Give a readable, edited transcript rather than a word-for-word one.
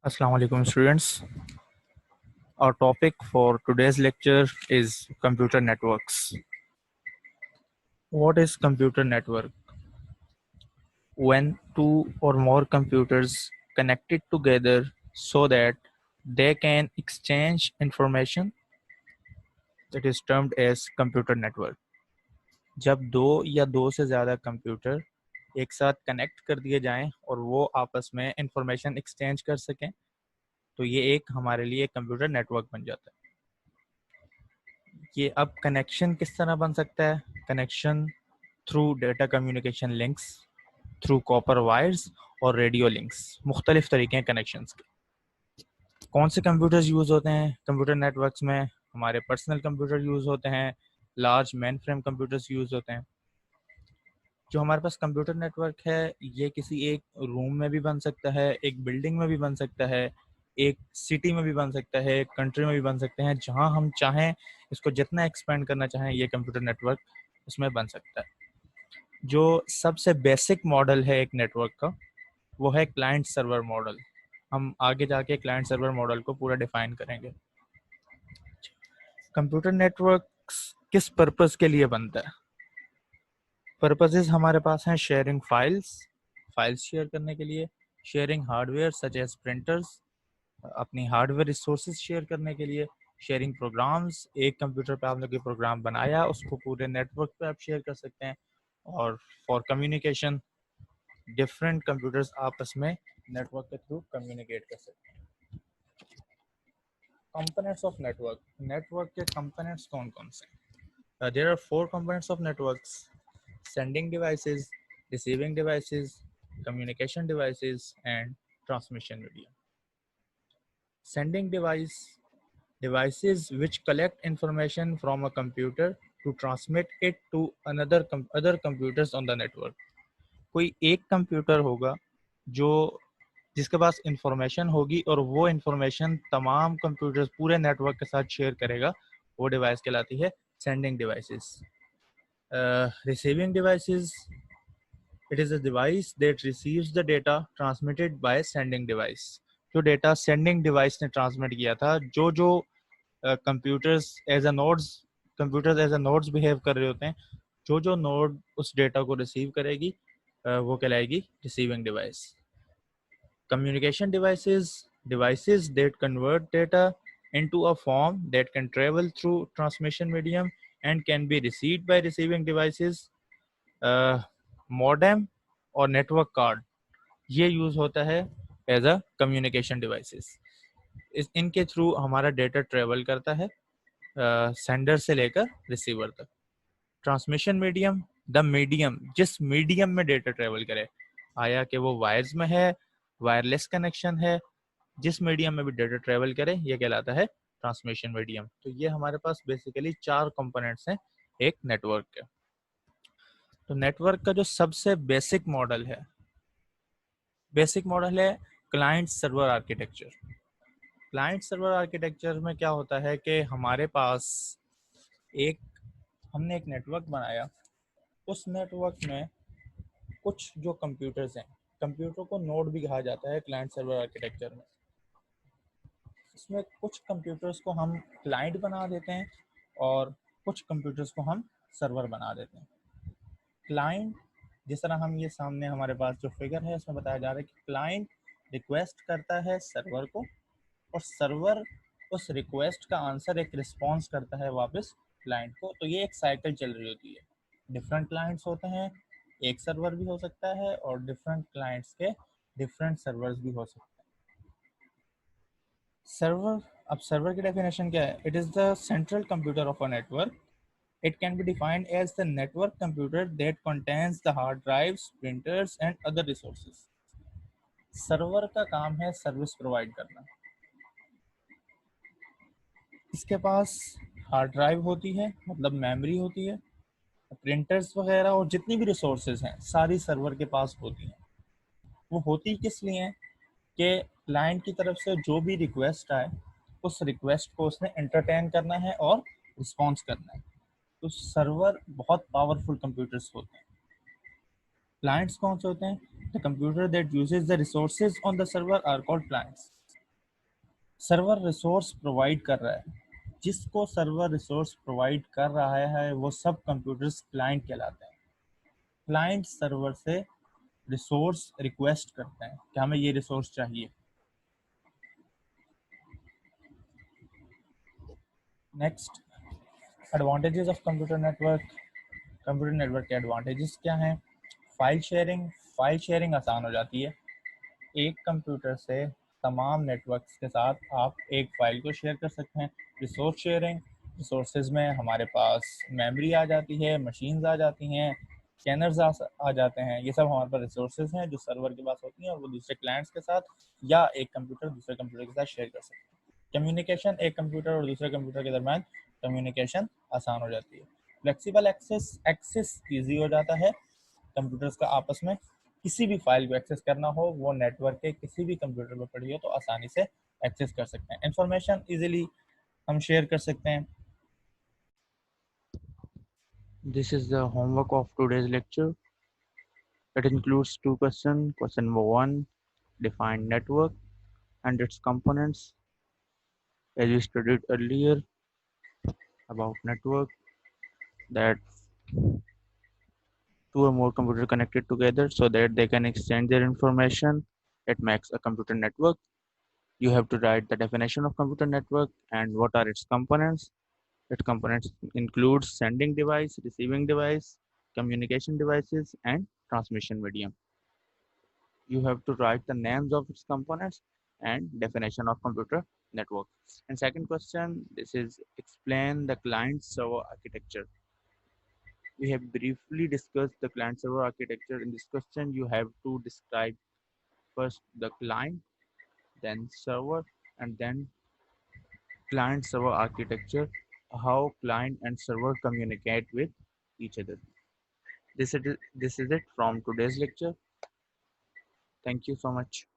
Assalamu alaikum students. Our topic for today's lecture is computer networks. What is computer network? When two or more computers connected together so that they can exchange information, that is termed as computer network. जब दो या दो से ज़्यादा computer एक साथ connect कर दिए जाएं और वो आपस में इंफॉर्मेशन एक्सचेंज कर सकें तो ये एक हमारे लिए कंप्यूटर नेटवर्क बन जाता है। ये अब कनेक्शन किस तरह बन सकता है? Connection through data communication links, through copper wires और रेडियो लिंक्स। मुख्तलिफ तरीके हैं कनेक्शंस के। कौन से कंप्यूटर्स यूज़ होते हैं कंप्यूटर नेटवर्क्स में? हमारे पर्सनल कंप्यूटर यूज़ होते हैं, large main frame computers use होते हैं। जो हमारे पास कंप्यूटर नेटवर्क है ये किसी एक रूम में भी बन सकता है, एक बिल्डिंग में भी बन सकता है, एक सिटी में भी बन सकता है, एक कंट्री में भी बन सकते हैं। जहां हम चाहें इसको जितना एक्सपेंड करना चाहें ये कंप्यूटर नेटवर्क उसमें बन सकता है। जो सबसे बेसिक मॉडल है एक नेटवर्क का वो है क्लाइंट सर्वर मॉडल। हम आगे जाके क्लाइंट सर्वर मॉडल को पूरा डिफाइन करेंगे। कंप्यूटर नेटवर्क किस पर्पस के लिए बनता है? पर्पसेस हमारे पास हैं शेयरिंग फाइल्स शेयर करने के लिए, sharing hardware such as printers, अपनी हार्डवेयर रिसोर्सेज शेयर करने के लिए, शेयरिंग प्रोग्राम्स, एक कंप्यूटर पे आपने कोई प्रोग्राम बनाया उसको पूरे नेटवर्क पे आप शेयर कर सकते हैं, और फॉर कम्युनिकेशन डिफरेंट कंप्यूटर्स आपस में नेटवर्क के थ्रू कम्युनिकेट कर सकते हैं। कंपोनेंट्स ऑफ नेटवर्क, नेटवर्क के कंपोनेंट्स कौन कौन से? There are four components of networks: sending devices, receiving devices, communication devices, and transmission medium. Sending devices which collect information from a computer to transmit it to other computers on the network. कोई एक computer होगा जो जिसके पास information होगी और वो information तमाम computers पूरे नेटवर्क के साथ शेयर करेगा, वो डिवाइस कहलाती है sending devices. Receiving devices, it is a device that receives the data transmitted by sending device. जो डेटा सेंडिंग डिवाइस ने ट्रांसमिट किया था, जो computers as a nodes behave कर रहे होते हैं, जो नोड उस डेटा को रिसीव करेगी वो कहलाएगी receiving device. Communication devices that convert data into a form that can travel through transmission medium and can be received by receiving devices. Modem और नेटवर्क कार्ड ये यूज होता है एज अ कम्युनिकेशन डिवाइसेस। इनके through हमारा data travel करता है sender से लेकर रिसीवर तक। ट्रांसमिशन मीडियम, द मीडियम जिस मीडियम में डेटा ट्रेवल करे, आया कि वो वायर्स में है, वायरलेस कनेक्शन है, जिस मीडियम में भी डेटा ट्रेवल करे ये कहलाता है ट्रांसमिशन मीडियम। तो ये हमारे पास बेसिकली चार कंपोनेंट्स हैं एक नेटवर्क के। तो नेटवर्क का जो सबसे बेसिक मॉडल है client server architecture. Client server architecture में क्या होता है कि हमारे पास हमने एक नेटवर्क बनाया, उस नेटवर्क में कुछ जो कंप्यूटर्स हैं, कंप्यूटर को नोड भी कहा जाता है क्लाइंट सर्वर आर्किटेक्चर में। इसमें कुछ कंप्यूटर्स को हम क्लाइंट बना देते हैं और कुछ कंप्यूटर्स को हम सर्वर बना देते हैं। क्लाइंट, जिस तरह हम ये सामने हमारे पास जो फिगर है उसमें बताया जा रहा है कि क्लाइंट रिक्वेस्ट करता है सर्वर को और सर्वर उस रिक्वेस्ट का आंसर एक रिस्पॉन्स करता है वापस क्लाइंट को। तो ये एक साइकिल चल रही होती है। डिफरेंट क्लाइंट्स होते हैं, एक सर्वर भी हो सकता है और डिफरेंट क्लाइंट्स के डिफरेंट सर्वर्स भी हो सकते हैं। सर्वर, अब सर्वर की डेफिनेशन क्या है? It is the central computer of a network. It can be defined as the network computer that contains the hard drives, printers and other resources. Server का काम है सर्विस प्रोवाइड करना। इसके पास hard drive होती है, मतलब मेमोरी होती है, प्रिंटर्स वगैरह और जितनी भी रिसोर्सेज हैं सारी सर्वर के पास होती हैं। वो होती किस लिए हैं कि क्लाइंट की तरफ से जो भी रिक्वेस्ट आए उस रिक्वेस्ट को उसने एंटरटेन करना है और रिस्पॉन्स करना है। तो सर्वर बहुत पावरफुल कंप्यूटर्स होते हैं। क्लाइंट्स कौन से होते हैं? The computer that uses the resources on the server are called clients. Server resource provide कर रहा है, जिसको सर्वर रिसोर्स प्रोवाइड कर रहा है वो सब कंप्यूटर्स क्लाइंट कहलाते हैं। क्लाइंट सर्वर से रिसोर्स रिक्वेस्ट करते हैं कि हमें ये रिसोर्स चाहिए। Next, advantages of computer network. Computer network के एडवांटेजेस क्या हैं? फाइल शेयरिंग आसान हो जाती है। एक कंप्यूटर से तमाम नेटवर्क्स के साथ आप एक फाइल को शेयर कर सकते हैं। रिसोर्स शेयरिंग, रिसोर्सेज में हमारे पास मेमोरी आ जाती है, मशीन्स आ जाती हैं, स्कैनर्स आ जाते हैं। ये सब हमारे पास रिसोर्सेज हैं जो सर्वर के पास होती हैं और वो दूसरे क्लाइंट्स के साथ या एक कंप्यूटर दूसरे कंप्यूटर के साथ शेयर कर सकते हैं। कम्युनिकेशन, एक कंप्यूटर और दूसरे कंप्यूटर के दरमियान कम्युनिकेशन आसान हो जाती है। फ्लेक्सिबल एक्सेस, एक्सेस ईजी हो जाता है कंप्यूटर्स का आपस में। किसी भी फाइल को एक्सेस करना हो, वो नेटवर्क के किसी भी कंप्यूटर पर पड़ी हो तो आसानी से एक्सेस कर सकते हैं। इंफॉर्मेशन इजीली हम शेयर कर सकते हैं। This is the homework of today's lecture. It includes two questions. Question number one, define network and its components. As we studied earlier about network, that two or more computers connected together so that they can exchange their information. It makes a computer network. You have to write the definition of computer network and what are its components. Its components includes sending device, receiving device, communication devices, and transmission medium. You have to write the names of its components and definition of computer network. And second question, this is explain the client server architecture. We have briefly discussed the client server architecture. In this question, you have to describe first the client, then server, and then client server architecture, how client and server communicate with each other. This is it from today's lecture. Thank you so much.